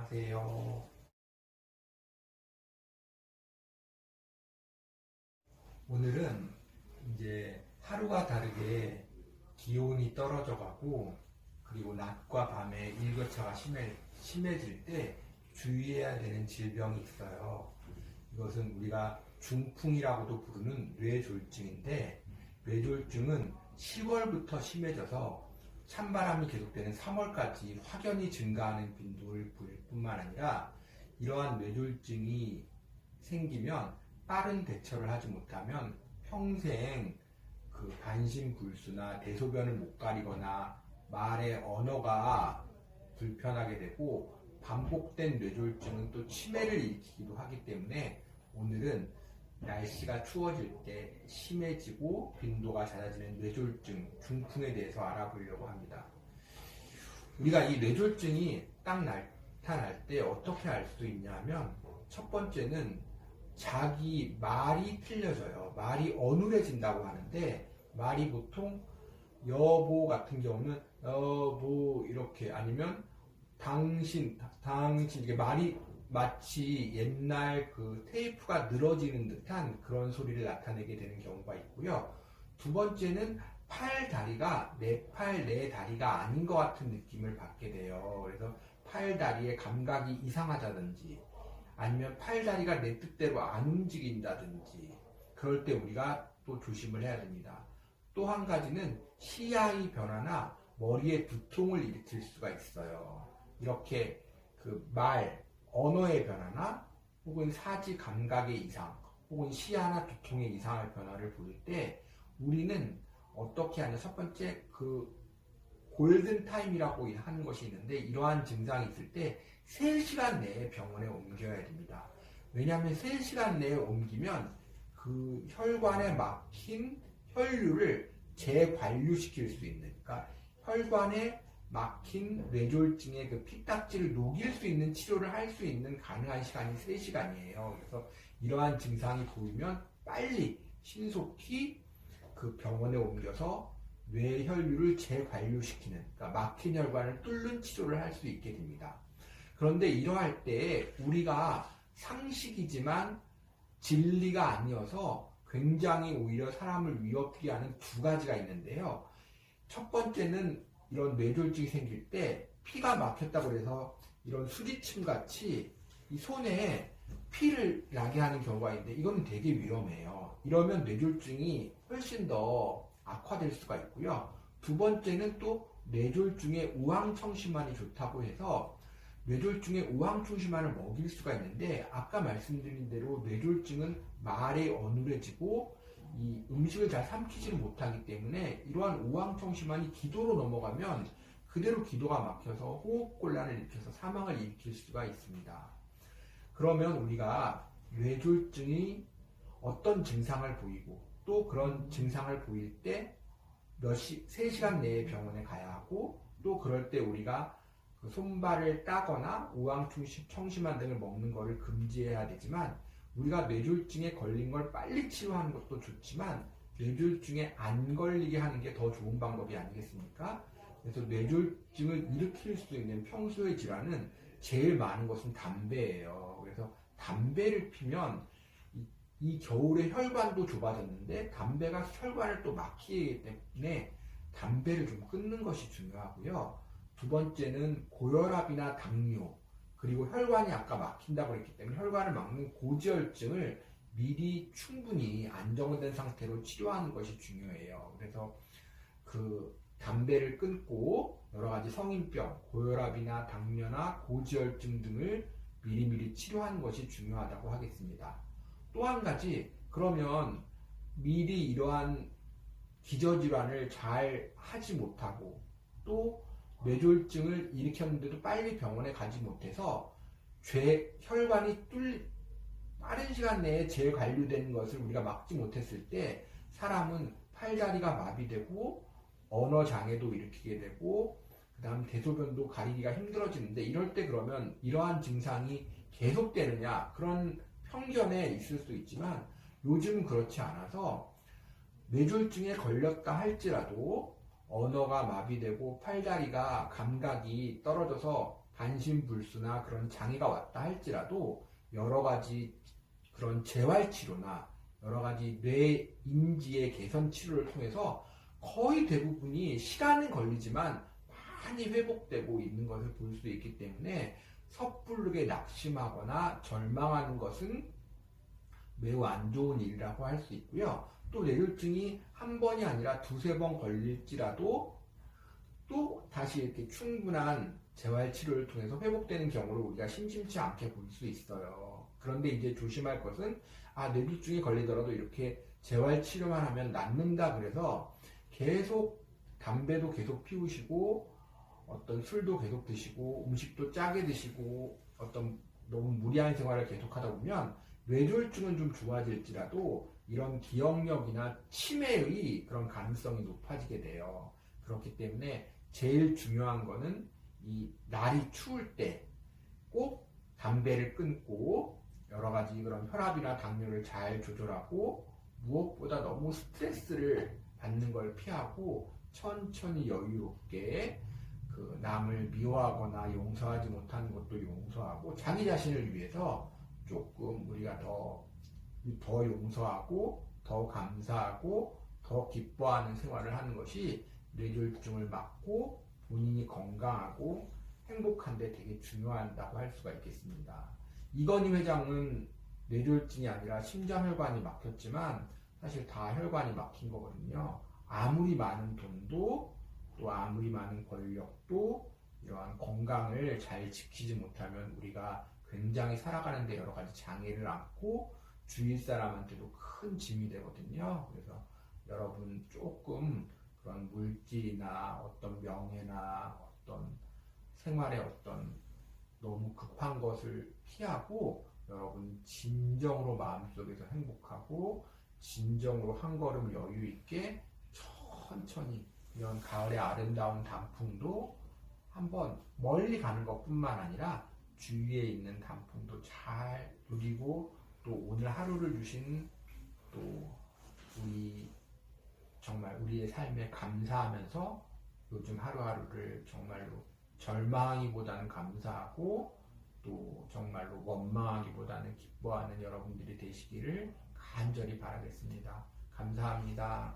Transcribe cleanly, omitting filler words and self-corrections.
안녕하세요. 오늘은 이제 하루가 다르게 기온이 떨어져 가고 그리고 낮과 밤에 일교차가 심해질 때 주의해야 되는 질병이 있어요. 이것은 우리가 중풍이라고도 부르는 뇌졸중인데, 뇌졸중은 10월부터 심해져서 찬바람이 계속되는 3월까지 확연히 증가하는 빈도를 보일 뿐만 아니라, 이러한 뇌졸중이 생기면 빠른 대처를 하지 못하면 평생 그 반신불수나 대소변을 못 가리거나 말의 언어가 불편하게 되고, 반복된 뇌졸중은 또 치매를 일으키기도 하기 때문에 오늘은 날씨가 추워질 때 심해지고 빈도가 잦아지는 뇌졸중, 중풍에 대해서 알아보려고 합니다. 우리가 이 뇌졸중이 딱 나타날 때 어떻게 알 수 있냐 하면, 첫 번째는 자기 말이 틀려져요. 말이 어눌해진다고 하는데, 말이 보통 여보 같은 경우는 여보 이렇게, 아니면 당신 이게 말이 마치 옛날 그 테이프가 늘어지는 듯한 그런 소리를 나타내게 되는 경우가 있고요. 두 번째는 팔 다리가 내 팔 내 다리가 아닌 것 같은 느낌을 받게 돼요. 그래서 팔 다리의 감각이 이상하다든지, 아니면 팔 다리가 내 뜻대로 안 움직인다든지, 그럴 때 우리가 또 조심을 해야 됩니다. 또 한 가지는 시야의 변화나 머리에 두통을 일으킬 수가 있어요. 이렇게 그 언어의 변화나 혹은 사지 감각의 이상, 혹은 시야나 두통의 이상의 변화를 보일 때 우리는 어떻게 하냐. 첫 번째, 그 골든 타임이라고 하는 것이 있는데, 이러한 증상이 있을 때 3시간 내에 병원에 옮겨야 됩니다. 왜냐하면 3시간 내에 옮기면 그 혈관에 막힌 혈류를 재관류시킬 수 있는, 그러니까 혈관에 막힌 뇌졸중의 그 피딱지를 녹일 수 있는 치료를 할 수 있는 가능한 시간이 3시간이에요. 그래서 이러한 증상이 보이면 빨리 신속히 그 병원에 옮겨서 뇌혈류를 재관류시키는, 그러니까 막힌 혈관을 뚫는 치료를 할 수 있게 됩니다. 그런데 이러할 때 우리가 상식이지만 진리가 아니어서 굉장히 오히려 사람을 위협하게 하는 두 가지가 있는데요. 첫 번째는 이런 뇌졸중이 생길 때 피가 막혔다고 해서 이런 수지침 같이 이 손에 피를 나게 하는 경우가 있는데, 이건 되게 위험해요. 이러면 뇌졸중이 훨씬 더 악화될 수가 있고요. 두 번째는 또 뇌졸중에 우황청심환이 좋다고 해서 뇌졸중에 우황청심환을 먹일 수가 있는데, 아까 말씀드린 대로 뇌졸중은 말이 어눌해지고 이 음식을 잘 삼키지를 못하기 때문에 이러한 우황청심환이 기도로 넘어가면 그대로 기도가 막혀서 호흡곤란을 일으켜서 사망을 일으킬 수가 있습니다. 그러면 우리가 뇌졸중이 어떤 증상을 보이고, 또 그런 증상을 보일 때 3시간 내에 병원에 가야 하고, 또 그럴 때 우리가 그 손발을 따거나 우황청심환 등을 먹는 것을 금지해야 되지만, 우리가 뇌졸중에 걸린 걸 빨리 치료하는 것도 좋지만 뇌졸중에 안 걸리게 하는 게 더 좋은 방법이 아니겠습니까? 그래서 뇌졸중을 일으킬 수 있는 평소의 질환은 제일 많은 것은 담배예요. 그래서 담배를 피면 이 겨울에 혈관도 좁아졌는데 담배가 혈관을 또 막히기 때문에 담배를 좀 끊는 것이 중요하고요. 두 번째는 고혈압이나 당뇨, 그리고 혈관이 아까 막힌다고 했기 때문에 혈관을 막는 고지혈증을 미리 충분히 안정된 상태로 치료하는 것이 중요해요. 그래서 그 담배를 끊고 여러 가지 성인병, 고혈압이나 당뇨나 고지혈증 등을 미리미리 치료하는 것이 중요하다고 하겠습니다. 또 한 가지, 그러면 미리 이러한 기저질환을 잘 하지 못하고 또 뇌졸중을 일으켰는데도 빨리 병원에 가지 못해서 혈관이 빠른 시간 내에 재관류되는 것을 우리가 막지 못했을 때 사람은 팔다리가 마비되고 언어 장애도 일으키게 되고, 그 다음 대소변도 가리기가 힘들어지는데, 이럴 때 그러면 이러한 증상이 계속되느냐, 그런 편견에 있을 수 있지만 요즘은 그렇지 않아서 뇌졸중에 걸렸다 할지라도 언어가 마비되고 팔다리가 감각이 떨어져서 반신불수나 그런 장애가 왔다 할지라도 여러 가지 그런 재활치료나 여러 가지 뇌 인지의 개선 치료를 통해서 거의 대부분이 시간은 걸리지만 많이 회복되고 있는 것을 볼 수 있기 때문에 섣부르게 낙심하거나 절망하는 것은 매우 안 좋은 일이라고 할 수 있고요. 또 뇌졸중이 한 번이 아니라 두세 번 걸릴지라도 또 다시 이렇게 충분한 재활치료를 통해서 회복되는 경우를 우리가 심심치 않게 볼 수 있어요. 그런데 이제 조심할 것은 뇌졸중이 걸리더라도 이렇게 재활치료만 하면 낫는다 그래서 계속 담배도 계속 피우시고 어떤 술도 계속 드시고 음식도 짜게 드시고 어떤 너무 무리한 생활을 계속하다 보면 뇌졸중은 좀 좋아질지라도 이런 기억력이나 치매의 그런 가능성이 높아지게 돼요. 그렇기 때문에 제일 중요한 거는 이 날이 추울 때 꼭 담배를 끊고 여러 가지 그런 혈압이나 당뇨를 잘 조절하고 무엇보다 너무 스트레스를 받는 걸 피하고 천천히 여유롭게 그 남을 미워하거나 용서하지 못하는 것도 용서하고 자기 자신을 위해서 조금 우리가 더 용서하고 더 감사하고 더 기뻐하는 생활을 하는 것이 뇌졸중을 막고 본인이 건강하고 행복한데 되게 중요하다고 할 수가 있겠습니다. 이건희 회장은 뇌졸중이 아니라 심장혈관이 막혔지만 사실 다 혈관이 막힌 거거든요. 아무리 많은 돈도 또 아무리 많은 권력도 이러한 건강을 잘 지키지 못하면 우리가 굉장히 살아가는데 여러 가지 장애를 안고 주위 사람한테도 큰 짐이 되거든요. 그래서 여러분 조금 그런 물질이나 어떤 명예나 어떤 생활의 어떤 너무 급한 것을 피하고 여러분 진정으로 마음속에서 행복하고 진정으로 한 걸음 여유 있게 천천히 이런 가을의 아름다운 단풍도 한번 멀리 가는 것뿐만 아니라 주위에 있는 단풍도 잘 누리고 또 오늘 하루를 주신 또 정말 우리의 삶에 감사하면서 요즘 하루하루를 정말로 절망하기보다는 감사하고 또 정말로 원망하기보다는 기뻐하는 여러분들이 되시기를 간절히 바라겠습니다. 감사합니다.